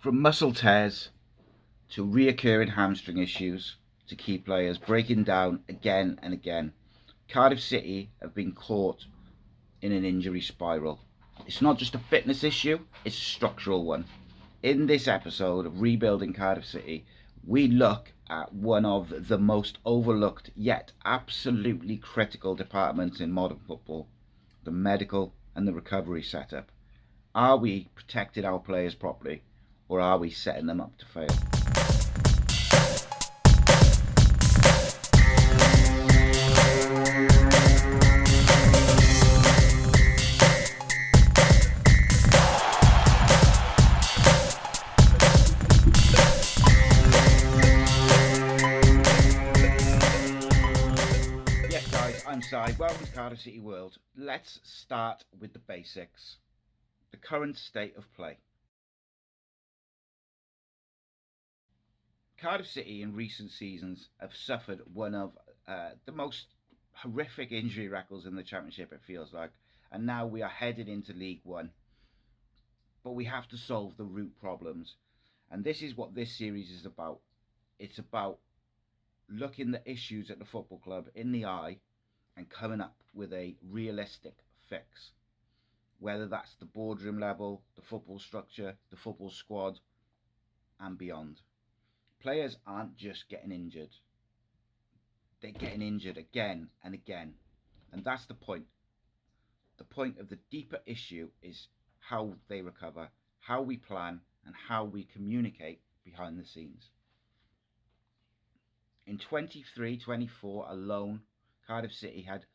From muscle tears to reoccurring hamstring issues to key players breaking down again and again, Cardiff City have been caught in an injury spiral. It's not just a fitness issue, it's a structural one. In this episode of Rebuilding Cardiff City, we look at one of the most overlooked yet absolutely critical departments in modern football, the medical and the recovery setup. Are we protecting our players properly, or are we setting them up to fail? Yes, guys, I'm Si. Welcome to Cardiff City World. Let's start with the basics. The current state of play. Cardiff City in recent seasons have suffered one of the most horrific injury records in the Championship, it feels like, and now we are headed into League One. But we have to solve the root problems, and this is what this series is about. It's about looking the issues at the football club in the eye and coming up with a realistic fix. Whether that's the boardroom level, the football structure, the football squad, and beyond. Players aren't just getting injured. They're getting injured again and again. And that's the point. The point of the deeper issue is how they recover, how we plan, and how we communicate behind the scenes. In 23-24 alone, Cardiff City had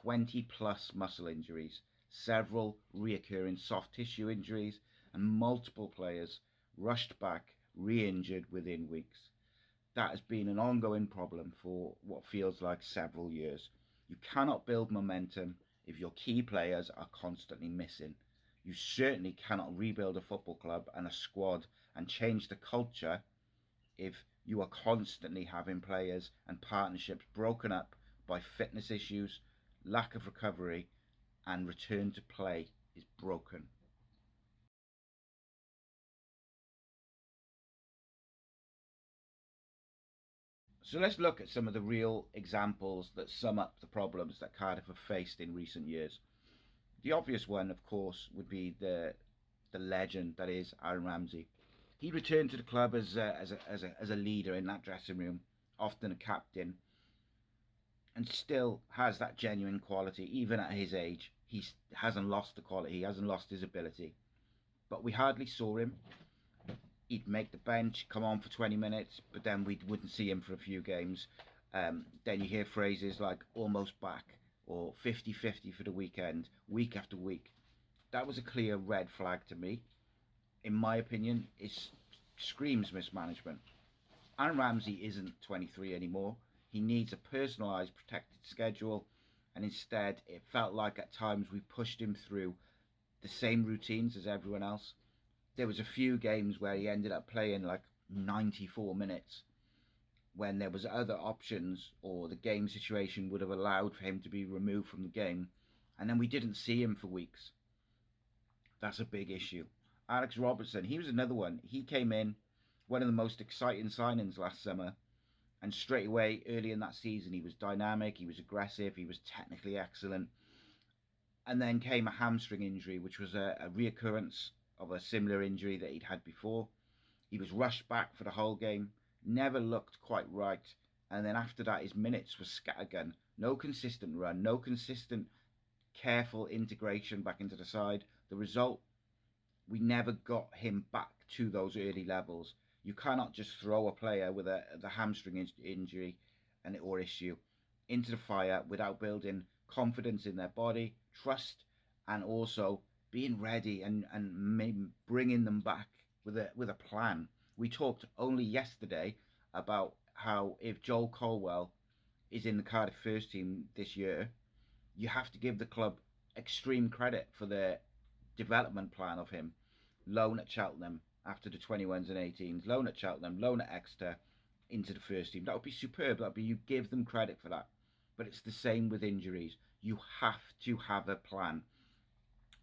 20 plus muscle injuries, several reoccurring soft tissue injuries, and multiple players rushed back re-injured within weeks. That has been an ongoing problem for what feels like several years. You cannot build momentum if your key players are constantly missing. You certainly cannot rebuild a football club and a squad and change the culture if you are constantly having players and partnerships broken up by fitness issues, lack of recovery, and return to play is broken. So let's look at some of the real examples that sum up the problems that Cardiff have faced in recent years. The obvious one, of course, would be the legend that is Aaron Ramsey. He returned to the club as a leader in that dressing room, often a captain, and still has that genuine quality, even at his age. He hasn't lost the quality, he hasn't lost his ability. But we hardly saw him. He'd make the bench, come on for 20 minutes, but then we wouldn't see him for a few games. Then you hear phrases like almost back or 50-50 for the weekend, week after week. That was a clear red flag to me. In my opinion, it screams mismanagement. Aaron Ramsey isn't 23 anymore. He needs a personalised, protected schedule, and instead it felt like at times we pushed him through the same routines as everyone else. There was a few games where he ended up playing like 94 minutes when there was other options or the game situation would have allowed for him to be removed from the game, and then we didn't see him for weeks. That's a big issue. Alex Robertson, he was another one. He came in, one of the most exciting signings last summer, and straight away early in that season he was dynamic, he was aggressive, he was technically excellent. And then came a hamstring injury, which was a reoccurrence of a similar injury that he'd had before. He was rushed back for the whole game, never looked quite right, and then after that his minutes were scattergun. No consistent run, no consistent careful integration back into the side. The result, we never got him back to those early levels. You cannot just throw a player with the hamstring injury or issue into the fire without building confidence in their body, trust, and also being ready and maybe bringing them back with a plan. We talked only yesterday about how if Joel Colwell is in the Cardiff first team this year, you have to give the club extreme credit for their development plan of him. Loan at Cheltenham after the 21s and 18s, loan at Cheltenham, loan at Exeter, into the first team. That would be superb. That would be, you give them credit for that. But it's the same with injuries. You have to have a plan.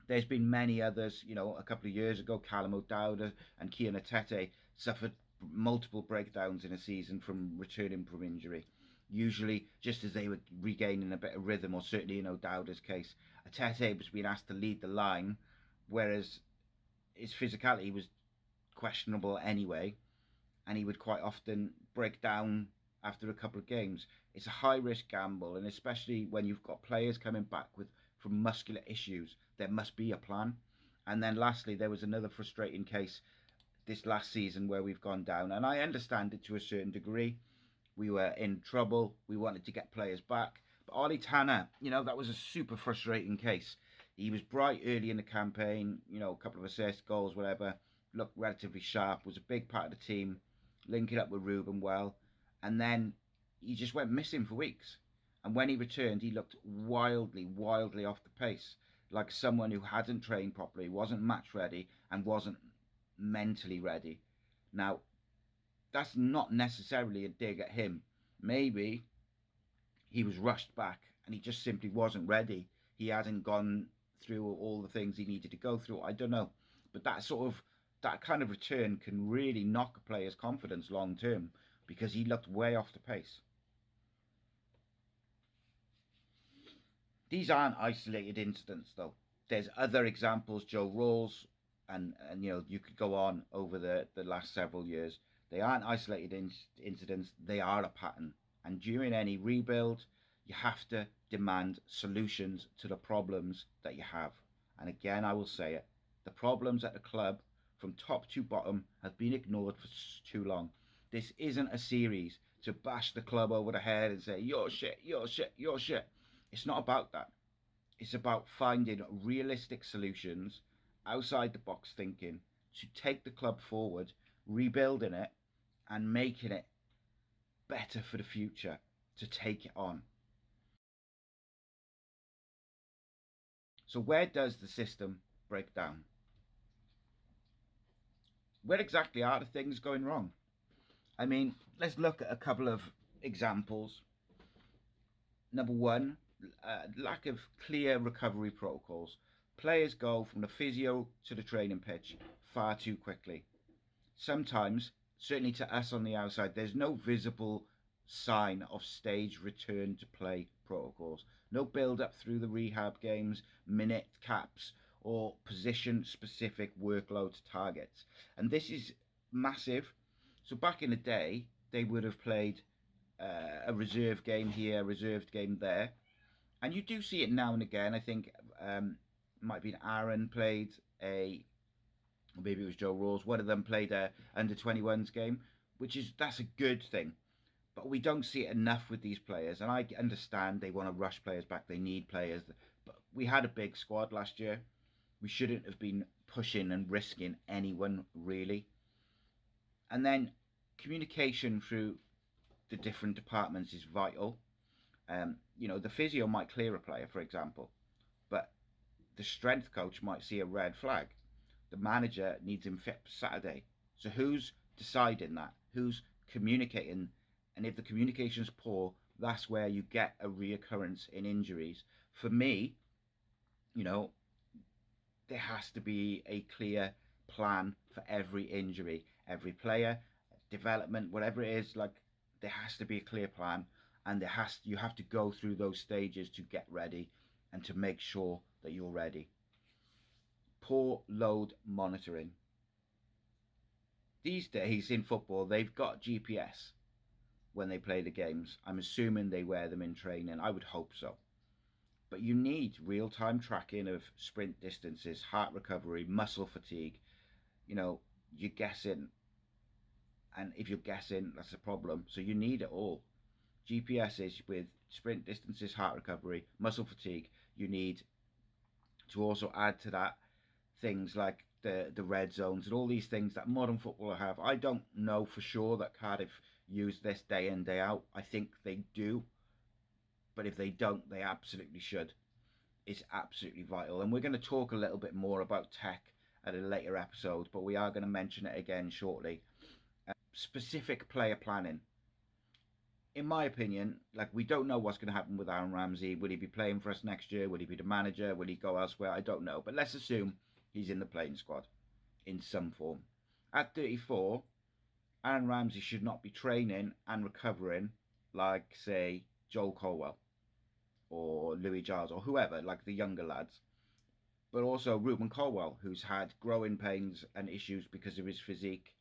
There's been many others, a couple of years ago, Callum O'Dowd and Kian Atete suffered multiple breakdowns in a season from returning from injury. Usually, just as they were regaining a bit of rhythm, or certainly in O'Dowd's case, Atete was being asked to lead the line, whereas his physicality was questionable anyway, and he would quite often break down after a couple of games. It's a high risk gamble, and especially when you've got players coming back from muscular issues, there must be a plan. And then lastly, there was another frustrating case this last season where we've gone down, and I understand it to a certain degree. We were in trouble. We wanted to get players back. But Ollie Tanner, that was a super frustrating case. He was bright early in the campaign, a couple of assists, goals, whatever. Looked relatively sharp, was a big part of the team, linking up with Ruben well. And then he just went missing for weeks. And when he returned, he looked wildly, wildly off the pace, like someone who hadn't trained properly, wasn't match ready, and wasn't mentally ready. Now, that's not necessarily a dig at him. Maybe he was rushed back and he just simply wasn't ready. He hadn't gone through all the things he needed to go through. I don't know. But that kind of return can really knock a player's confidence long term, because he looked way off the pace. These aren't isolated incidents, though. There's other examples, Joe Rawls, and you could go on over the last several years. They aren't isolated incidents, they are a pattern. And during any rebuild, you have to demand solutions to the problems that you have. And again, I will say it, the problems at the club from top to bottom have been ignored for too long. This isn't a series to bash the club over the head and say, you're shit, you're shit, you're shit. It's not about that. It's about finding realistic solutions, outside the box thinking, to take the club forward, rebuilding it, and making it better for the future, to take it on. So where does the system break down? Where exactly are the things going wrong? I mean, let's look at a couple of examples. Number one, lack of clear recovery protocols. Players go from the physio to the training pitch far too quickly. Sometimes, certainly to us on the outside, there's no visible sign of stage return to play protocols. No build up through the rehab games, minute caps, or position specific workloads targets. And this is massive. So back in the day, they would have played a reserve game here, a reserved game there. And you do see it now and again. I think it might have been Aaron played or maybe it was Joe Rawls. One of them played a under 21s game, that's a good thing. But we don't see it enough with these players. And I understand they want to rush players back. They need players. But we had a big squad last year. We shouldn't have been pushing and risking anyone, really. And then communication through the different departments is vital. The physio might clear a player, for example, but the strength coach might see a red flag. The manager needs him fit for Saturday. So who's deciding that? Who's communicating? And if the communication's poor, that's where you get a reoccurrence in injuries. For me, there has to be a clear plan for every injury, every player, development, whatever it is. Like, there has to be a clear plan, and you have to go through those stages to get ready and to make sure that you're ready. Poor load monitoring. These days in football, they've got GPS when they play the games. I'm assuming they wear them in training. I would hope so. But you need real-time tracking of sprint distances, heart recovery, muscle fatigue. You're guessing. And if you're guessing, that's a problem. So you need it all. GPS is with sprint distances, heart recovery, muscle fatigue. You need to also add to that things like the red zones and all these things that modern football have. I don't know for sure that Cardiff use this day in, day out. I think they do. But if they don't, they absolutely should. It's absolutely vital. And we're going to talk a little bit more about tech at a later episode, but we are going to mention it again shortly. Specific player planning. in my opinion, like, we don't know what's going to happen with Aaron Ramsey. Will he be playing for us next year? Will he be the manager? Will he go elsewhere? I don't know. But let's assume he's in the playing squad in some form. At 34, Aaron Ramsey should not be training and recovering like, say, Joel Colwell or Louis Giles or whoever, like the younger lads. But also Ruben Colwell, who's had growing pains and issues because of his physique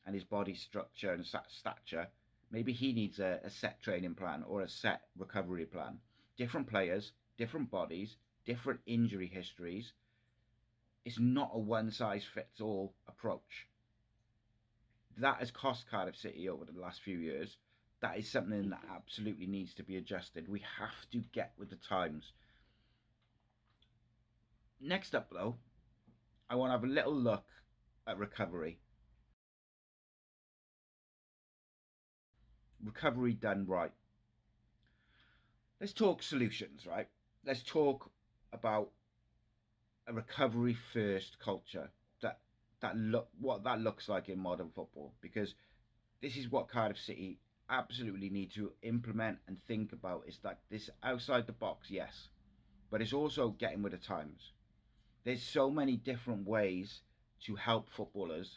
and his body structure and stature. Maybe he needs a set training plan or a set recovery plan. Different players, different bodies, different injury histories. It's not a one size fits all approach. That has cost Cardiff City over the last few years. That is something that absolutely needs to be adjusted. We have to get with the times. Next up, though, I want to have a little look at recovery. Recovery done right. Let's talk solutions, right? Let's talk about a recovery first culture what that looks like in modern football, because this is what Cardiff City absolutely need to implement and think about. Is that this outside the box, yes, but it's also getting with the times. There's so many different ways to help footballers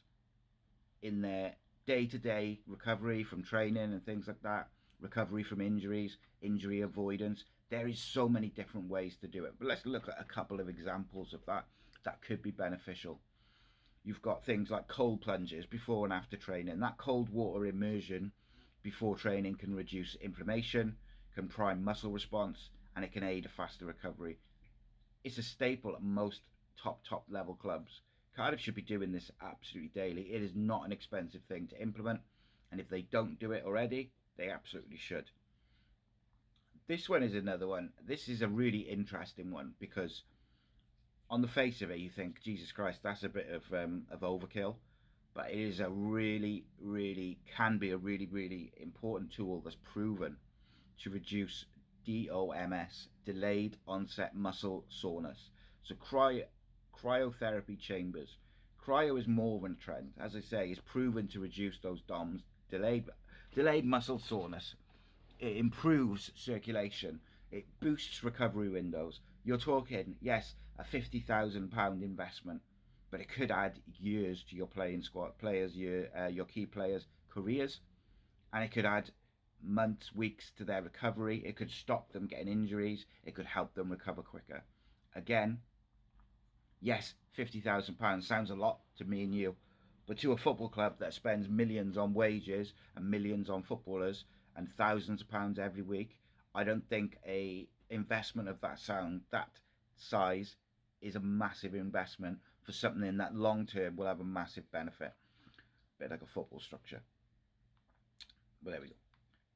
in their day-to-day recovery from training and things like that, recovery from injuries, injury avoidance. There is so many different ways to do it. But let's look at a couple of examples of that could be beneficial. You've got things like cold plunges before and after training. That cold water immersion before training can reduce inflammation, can prime muscle response, and it can aid a faster recovery. It's a staple at most top level clubs. Cardiff should be doing this absolutely daily. It is not an expensive thing to implement, and if they don't do it already, they absolutely should. This one is another one. This is a really interesting one because on the face of it, you think, Jesus Christ, that's a bit of overkill, but it is a really, really can be a really, really important tool that's proven to reduce DOMS, delayed onset muscle soreness. So cryotherapy chambers. Cryo is more than a trend. As I say, it's proven to reduce those DOMS, delayed muscle soreness. It improves circulation. It boosts recovery windows. You're talking, yes, a £50,000 investment, but it could add years to your playing squad players, your key players' careers, and it could add months, weeks to their recovery. It could stop them getting injuries. It could help them recover quicker. Again, yes, £50,000 sounds a lot to me and you, but to a football club that spends millions on wages and millions on footballers and thousands of pounds every week, I don't think a investment of that size is a massive investment for something that long term will have a massive benefit. A bit like a football structure. But there we go.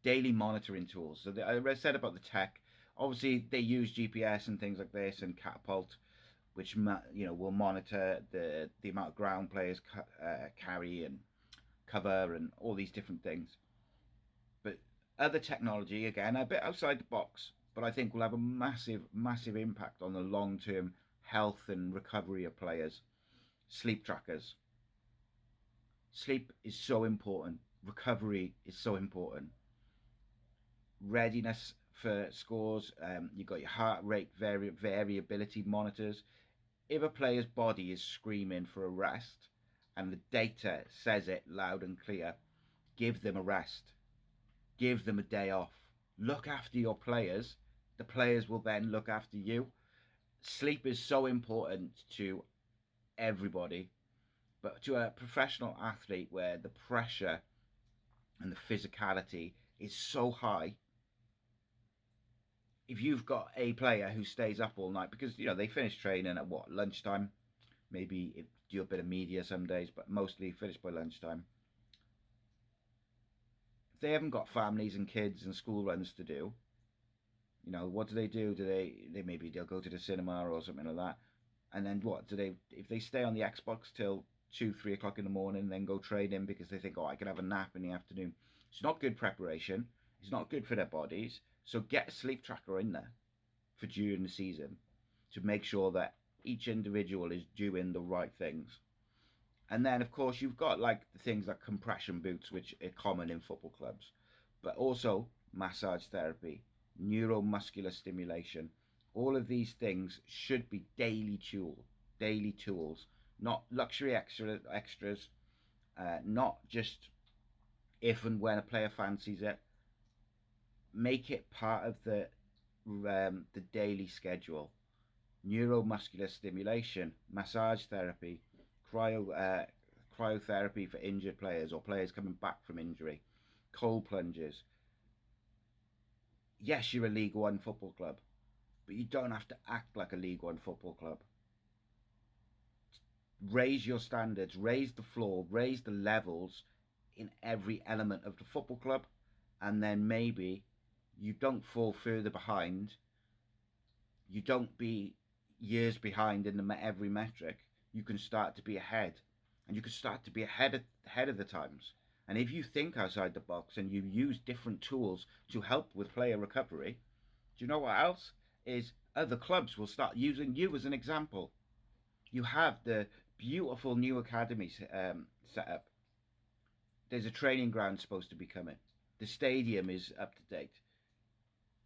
Daily monitoring tools. So I said about the tech. Obviously, they use GPS and things like this and Catapult, which will monitor the amount of ground players carry and cover and all these different things. But other technology, again, a bit outside the box, but I think will have a massive, massive impact on the long-term health and recovery of players. Sleep trackers. Sleep is so important. Recovery is so important. Readiness for scores. You've got your heart rate variability monitors. If a player's body is screaming for a rest and the data says it loud and clear, give them a rest. Give them a day off. Look after your players. The players will then look after you. Sleep is so important to everybody, but to a professional athlete where the pressure and the physicality is so high, if you've got a player who stays up all night, because they finish training at lunchtime, maybe do a bit of media some days, but mostly finish by lunchtime. If they haven't got families and kids and school runs to do, what do they do? They'll go to the cinema or something like that, and then what do they? If they stay on the Xbox till 2-3 o'clock in the morning, then go training because they think, oh, I can have a nap in the afternoon. It's not good preparation. It's not good for their bodies. So get a sleep tracker in there for during the season to make sure that each individual is doing the right things. And then, of course, you've got like the things like compression boots, which are common in football clubs. but also massage therapy, neuromuscular stimulation. All of these things should be daily tools, not luxury extras, not just if and when a player fancies it. Make it part of the daily schedule. Neuromuscular stimulation, massage therapy, cryo, uh, cryotherapy for injured players or players coming back from injury, cold plunges. Yes, you're a League One football club, but you don't have to act like a League One football club. Raise your standards, raise the floor, raise the levels in every element of the football club, and then maybe you don't fall further behind. You don't be years behind in every metric. You can start to be ahead, and you can start to be ahead of the times. And if you think outside the box and you use different tools to help with player recovery, do you know what else? Is other clubs will start using you as an example. You have the beautiful new academy set up. There's a training ground supposed to be coming. The stadium is up to date.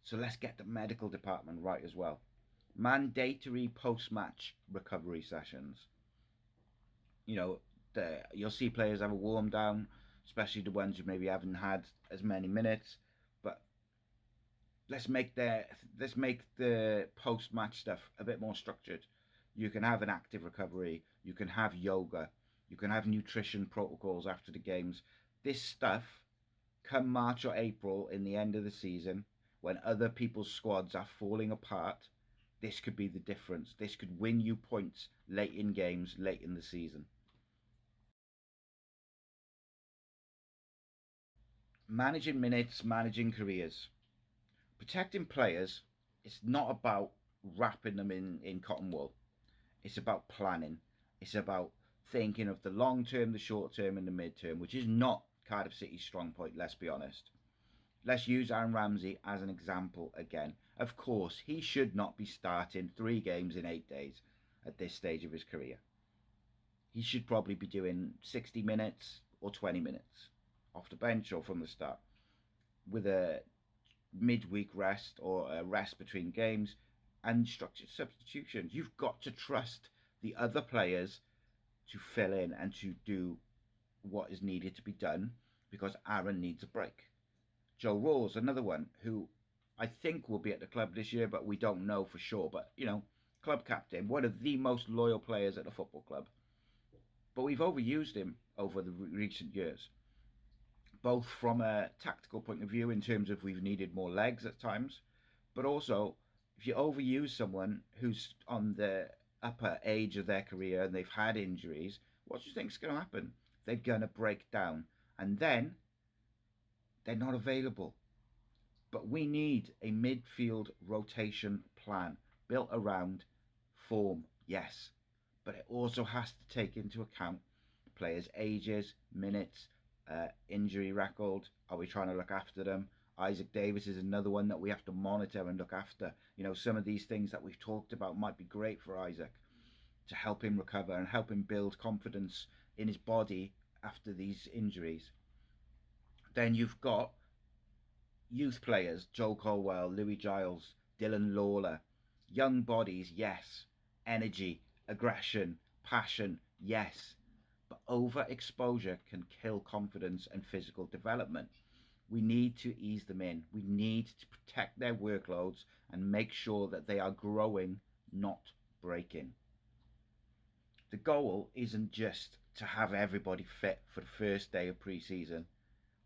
So let's get the medical department right as well. Mandatory post-match recovery sessions. You know, you'll see players have a warm down, especially the ones who maybe haven't had as many minutes. But let's make the post-match stuff a bit more structured. You can have an active recovery. You can have yoga. You can have nutrition protocols after the games. This stuff, come March or April in the end of the season, when other people's squads are falling apart, this could be the difference. This could win you points late in games, late in the season. Managing minutes, managing careers. Protecting players, it's not about wrapping them in cotton wool. It's about planning. It's about thinking of the long term, the short term, and the mid term, which is not Cardiff City's strong point, let's be honest. Let's use Aaron Ramsey as an example again. Of course, he should not be starting 3 games in 8 days at this stage of his career. He should probably be doing 60 minutes or 20 minutes off the bench or from the start with a midweek rest or a rest between games and structured substitutions. You've got to trust the other players to fill in and to do what is needed to be done because Aaron needs a break. Joe Rawls, another one who I think will be at the club this year, but we don't know for sure. But, club captain, one of the most loyal players at the football club. But we've overused him over the recent years, both from a tactical point of view in terms of we've needed more legs at times, but also if you overuse someone who's on the upper age of their career and they've had injuries, what do you think's going to happen? They're going to break down, and then they're not available. But we need a midfield rotation plan built around form, yes, but it also has to take into account players' ages, minutes, injury record. Are we trying to look after them? Isaac Davis is another one that we have to monitor and look after. Some of these things that we've talked about might be great for Isaac to help him recover and help him build confidence in his body after these injuries. Then you've got youth players, Joe Colwell, Louis Giles, Dylan Lawler. Young bodies, yes. Energy, aggression, passion, yes. But overexposure can kill confidence and physical development. We need to ease them in. We need to protect their workloads and make sure that they are growing, not breaking. The goal isn't just to have everybody fit for the first day of pre-season.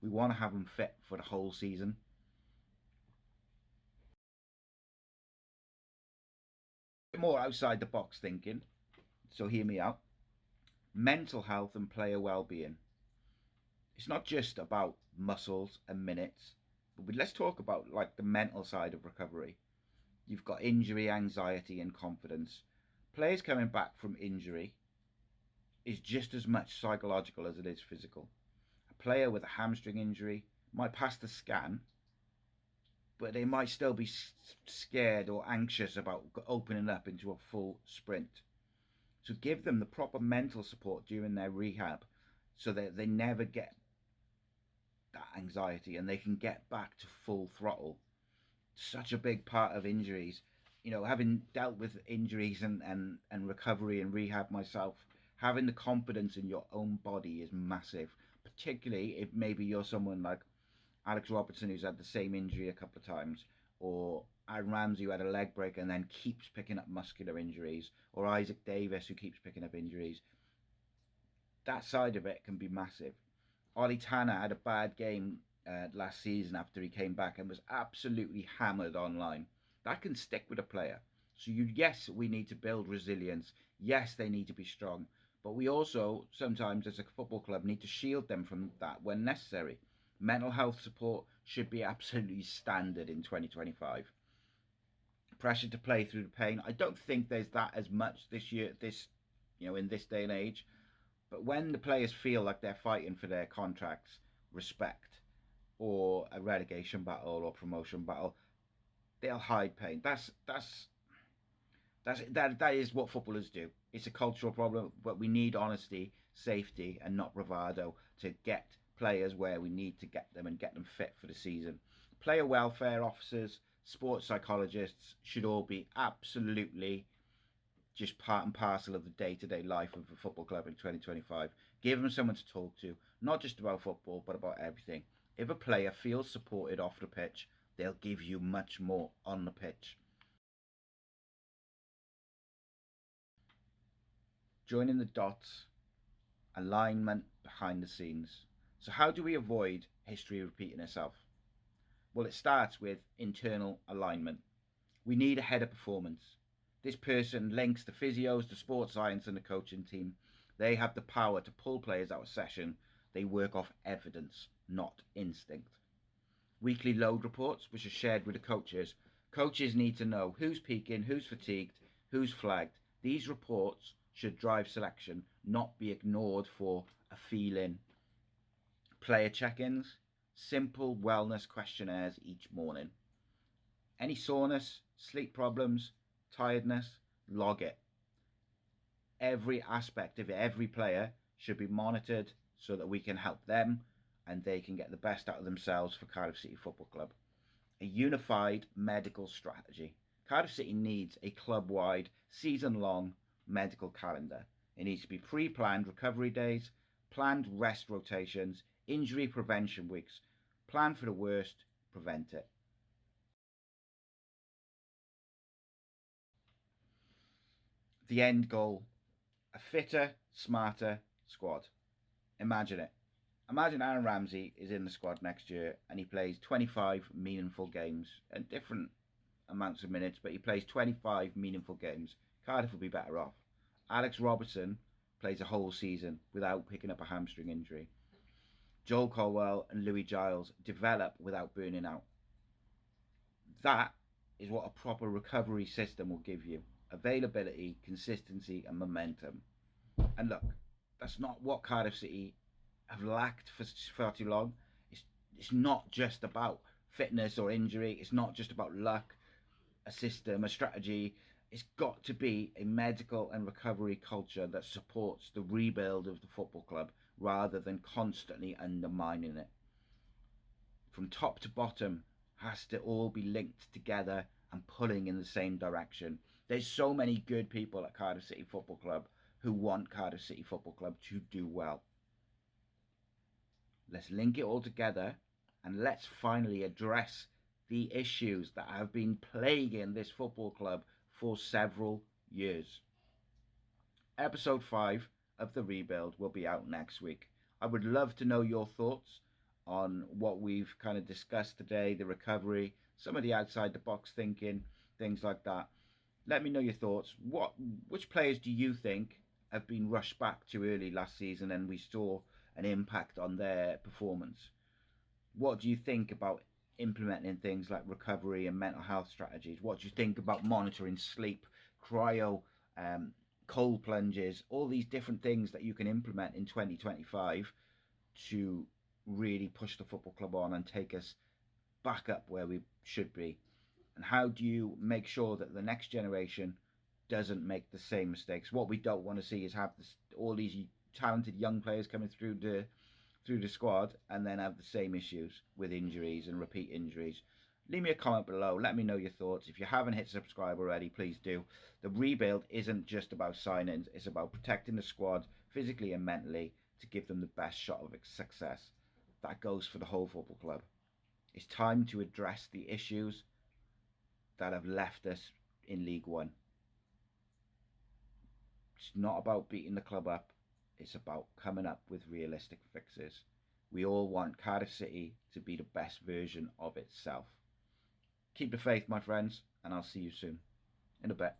We want to have them fit for the whole season. More outside the box thinking, so hear me out. Mental health and player well-being. It's not just about muscles and minutes, but let's talk about like the mental side of recovery. You've got injury, anxiety, and confidence. Players coming back from injury is just as much psychological as it is physical. A player with a hamstring injury might pass the scan, but they might still be scared or anxious about opening up into a full sprint. So give them the proper mental support during their rehab so that they never get that anxiety, and they can get back to full throttle. Such a big part of injuries, having dealt with injuries and recovery and rehab myself, having the confidence in your own body is massive, particularly if maybe you're someone like Alex Robertson, who's had the same injury a couple of times, or Aaron Ramsey, who had a leg break and then keeps picking up muscular injuries, or Isaac Davis, who keeps picking up injuries. That side of it can be massive. Ollie Tanner had a bad game last season after he came back and was absolutely hammered online. That can stick with a player. So yes, we need to build resilience. Yes, they need to be strong. But we also, sometimes as a football club, need to shield them from that when necessary. Mental health support should be absolutely standard in 2025. Pressure to play through the pain. I don't think there's that as much this year, in this day and age. But when the players feel like they're fighting for their contracts, respect, or a relegation battle or promotion battle, they'll hide pain. That is what footballers do. It's a cultural problem, but we need honesty, safety, and not bravado to get players where we need to get them and get them fit for the season. Player welfare officers, sports psychologists should all be absolutely just part and parcel of the day-to-day life of a football club in 2025. Give them someone to talk to, not just about football, but about everything. If a player feels supported off the pitch, they'll give you much more on the pitch. Joining the dots, alignment behind the scenes. So how do we avoid history repeating itself? Well, it starts with internal alignment. We need a head of performance. This person links the physios, the sports science, and the coaching team. They have the power to pull players out of session. They work off evidence, not instinct. Weekly load reports, which are shared with the coaches. Coaches need to know who's peaking, who's fatigued, who's flagged. These reports should drive selection, not be ignored for a feeling. Player check-ins, simple wellness questionnaires each morning. Any soreness, sleep problems, tiredness, log it. Every aspect of every player should be monitored so that we can help them and they can get the best out of themselves for Cardiff City Football Club. A unified medical strategy. Cardiff City needs a club-wide, season-long medical calendar. It needs to be pre-planned recovery days, planned rest rotations, injury prevention weeks. Plan for the worst, prevent it. The end goal, a fitter, smarter squad. Imagine it. Imagine Aaron Ramsey is in the squad next year and he plays 25 meaningful games and different amounts of minutes, but he plays 25 meaningful games. Cardiff will be better off. Alex Robertson plays a whole season without picking up a hamstring injury. Joel Colwell and Louis Giles develop without burning out. That is what a proper recovery system will give you. Availability, consistency, and momentum. And look, that's not what Cardiff City have lacked for far too long. It's not just about fitness or injury. It's not just about luck, a system, a strategy. It's got to be a medical and recovery culture that supports the rebuild of the football club rather than constantly undermining it. From top to bottom, has to all be linked together and pulling in the same direction. There's so many good people at Cardiff City Football Club who want Cardiff City Football Club to do well. Let's link it all together and let's finally address the issues that have been plaguing this football club for several years. Episode 5 of The Rebuild will be out next week. I would love to know your thoughts on what we've kind of discussed today, the recovery, some of the outside the box thinking, things like that. Let me know your thoughts. Which players do you think have been rushed back too early last season and we saw an impact on their performance? What do you think about implementing things like recovery and mental health strategies? What do you think about monitoring sleep, cryo, cold plunges, all these different things that you can implement in 2025 to really push the football club on and take us back up where we should be? And how do you make sure that the next generation doesn't make the same mistakes? What we don't want to see is have all these talented young players coming through the through the squad and then have the same issues with injuries and repeat injuries. Leave me a comment below. Let me know your thoughts. If you haven't hit subscribe already, please do. The rebuild isn't just about signings. It's about protecting the squad physically and mentally to give them the best shot of success. That goes for the whole football club. It's time to address the issues that have left us in League One. It's not about beating the club up. It's about coming up with realistic fixes. We all want Cardiff City to be the best version of itself. Keep the faith, my friends, and I'll see you soon. In a bit.